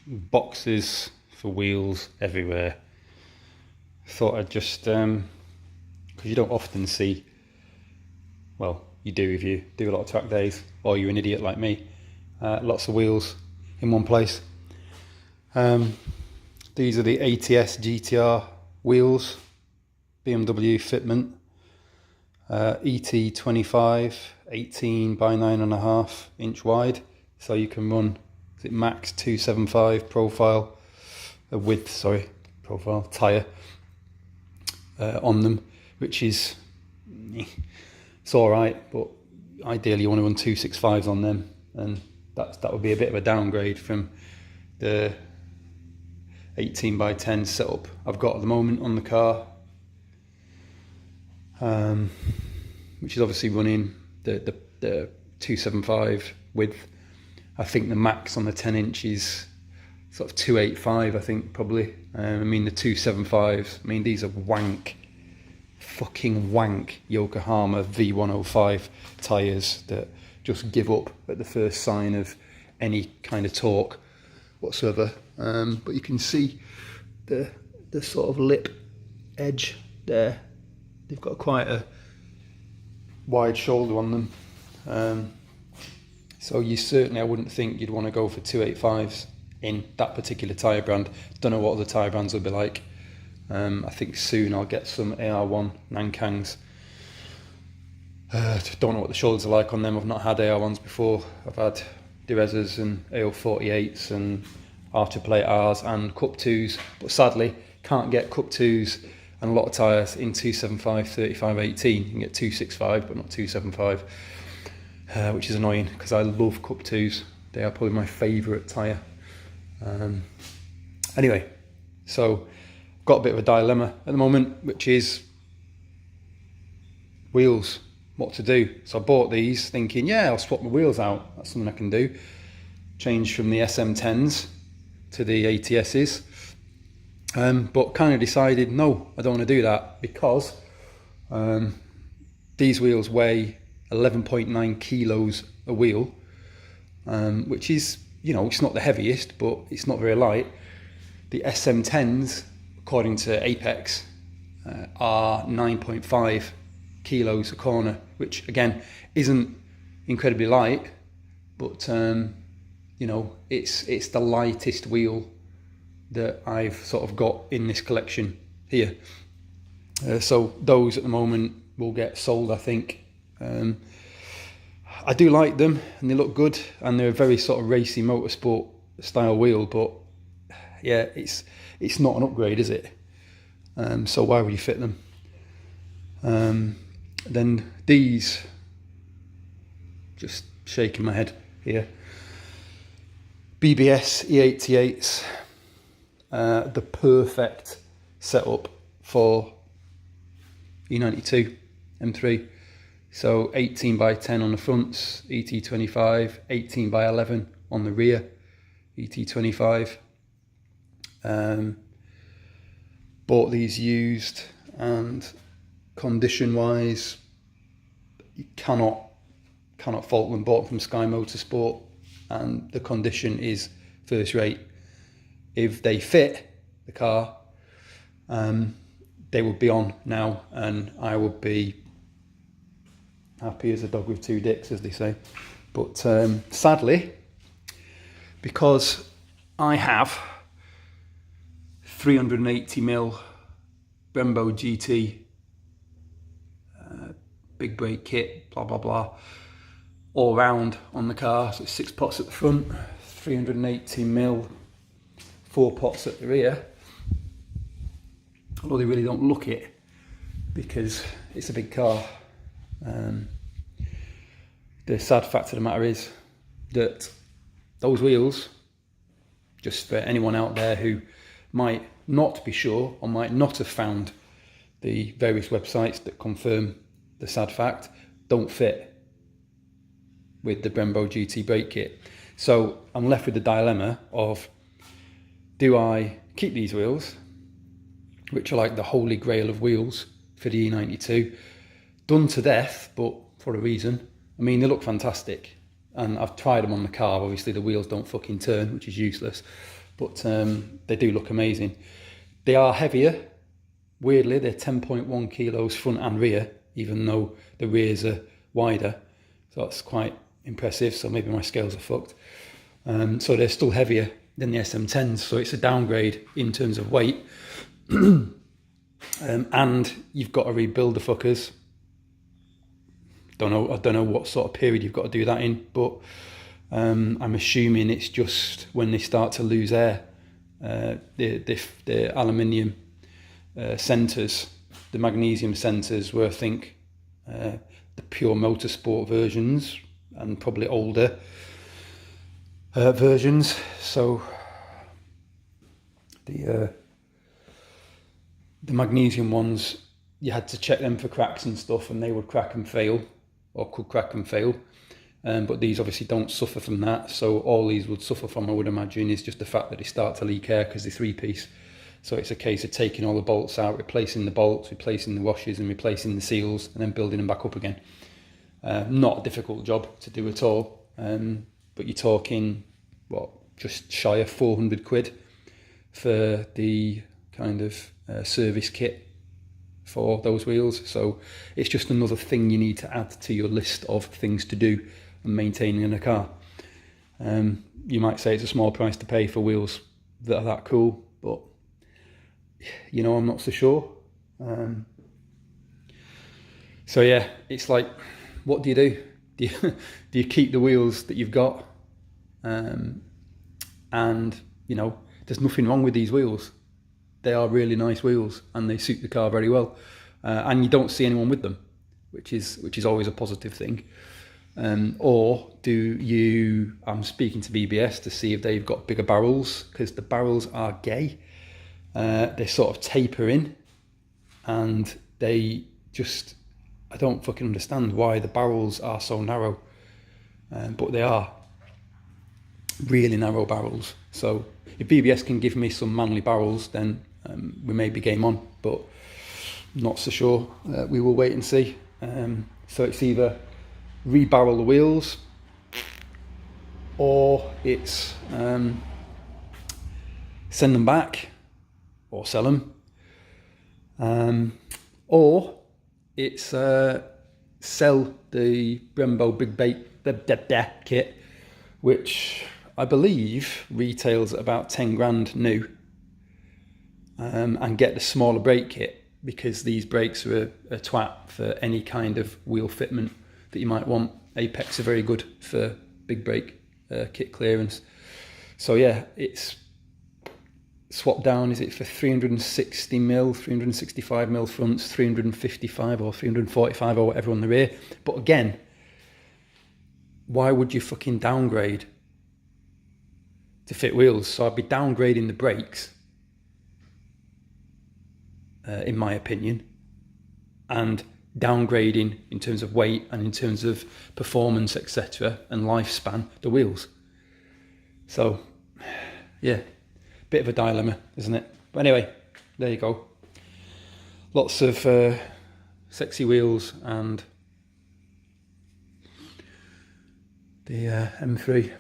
boxes for wheels everywhere. Thought I'd just, because you don't often see, well, you do if you do a lot of track days, or you're an idiot like me, lots of wheels in one place. These are the ATS GTR wheels, BMW fitment, ET25, 18 by 9.5 inch wide, so you can run, is it max 275 profile, profile tyre on them, which is, it's alright, but ideally you want to run 265s on them, and that would be a bit of a downgrade from the 18 by 10 setup I've got at the moment on the car, which is obviously running the 275 width. I think the max on the 10 inch is sort of 285, I think, probably. I mean, the 275s, I mean, these are fucking wank Yokohama V105 tyres that just give up at the first sign of any kind of torque whatsoever. But you can see the sort of lip edge there. They've got quite a wide shoulder on them. So I wouldn't think you'd want to go for 285s in that particular tyre brand. Don't know what other tyre brands will be like. I think soon I'll get some AR1 Nankangs. Don't know what the shoulders are like on them. I've not had AR1s before. I've had Durezas and AO48s and Archer Plate Rs and Cup 2s, but sadly can't get Cup 2s and a lot of tyres in 275, 35, 18. You can get 265 but not 275, which is annoying because I love Cup 2s. They are probably my favourite tyre. Anyway, so I've got a bit of a dilemma at the moment, which is wheels, what to do. So I bought these thinking, yeah, I'll swap my wheels out. That's something I can do. Change from the SM10s to the ATSs. But kind of decided, no, I don't want to do that because these wheels weigh 11.9 kilos a wheel, which is, it's not the heaviest, but it's not very light. The SM10s, according to Apex, are 9.5 kilos a corner, which again isn't incredibly light, but it's the lightest wheel that I've sort of got in this collection here. So those at the moment will get sold, I think. I do like them and they look good, and they're a very sort of racy motorsport style wheel, but yeah, it's not an upgrade, is it? So why would you fit them? Then these, just shaking my head here, BBS E88s, the perfect setup for E92 M3. So 18 by 10 on the fronts, ET25, 18 by 11 on the rear, ET25. Bought these used, and condition wise, you cannot fault them. Bought from Sky Motorsport, and the condition is first rate. If they fit the car, they would be on now, and I would be happy as a dog with two dicks, as they say. But sadly, because I have 380mm Brembo GT big brake kit, blah blah blah, all round on the car, so 6 pots at the front, 380mm 4 pots at the rear. Although they really don't look it because it's a big car. The sad fact of the matter is that those wheels, just for anyone out there who might not be sure or might not have found the various websites that confirm the sad fact, don't fit with the Brembo GT brake kit. So I'm left with the dilemma of, do I keep these wheels, which are like the holy grail of wheels for the E92, done to death, but for a reason. I mean, they look fantastic, and I've tried them on the car. Obviously the wheels don't fucking turn, which is useless, but they do look amazing. They are heavier. Weirdly, they're 10.1 kilos front and rear, even though the rears are wider. So that's quite impressive. So maybe my scales are fucked. So they're still heavier than the SM10s. So it's a downgrade in terms of weight. And you've got to rebuild the fuckers. I don't know what sort of period you've got to do that in, but I'm assuming it's just when they start to lose air. The aluminium centres, the magnesium centres were, I think, the pure motorsport versions and probably older versions. So the magnesium ones, you had to check them for cracks and stuff, and they would crack and fail, or could crack and fail. But these obviously don't suffer from that. So all these would suffer from, I would imagine, is just the fact that they start to leak air because they're three-piece. So it's a case of taking all the bolts out, replacing the bolts, replacing the washers and replacing the seals, and then building them back up again. Not a difficult job to do at all. But you're talking, what, just shy of 400 quid for the kind of service kit for those wheels. So it's just another thing you need to add to your list of things to do and maintaining in a car. You might say it's a small price to pay for wheels that are that cool, but you know, I'm not so sure. So yeah, it's like, what do you do? Do you keep the wheels that you've got? And you know, there's nothing wrong with these wheels. They are really nice wheels and they suit the car very well. And you don't see anyone with them, which is always a positive thing. Or do you, I'm speaking to BBS to see if they've got bigger barrels, because the barrels are gay. They sort of taper in, and they just, I don't fucking understand why the barrels are so narrow. But they are really narrow barrels. So if BBS can give me some manly barrels, then we may be game on, but not so sure. We will wait and see. So it's either rebarrel the wheels, or it's send them back or sell them, or it's sell the Brembo Big Bait kit, which I believe retails at about 10 grand new, and get the smaller brake kit, because these brakes are a twat for any kind of wheel fitment that you might want. Apex are very good for big brake kit clearance. So yeah, it's swapped down, is it for 360 mil, 365 mil fronts, 355 or 345 or whatever on the rear. But again, why would you fucking downgrade to fit wheels? So I'd be downgrading the brakes, in my opinion, and downgrading in terms of weight and in terms of performance, etc., and lifespan, the wheels. So yeah, bit of a dilemma, isn't it? But anyway, there you go. Lots of sexy wheels and the M3.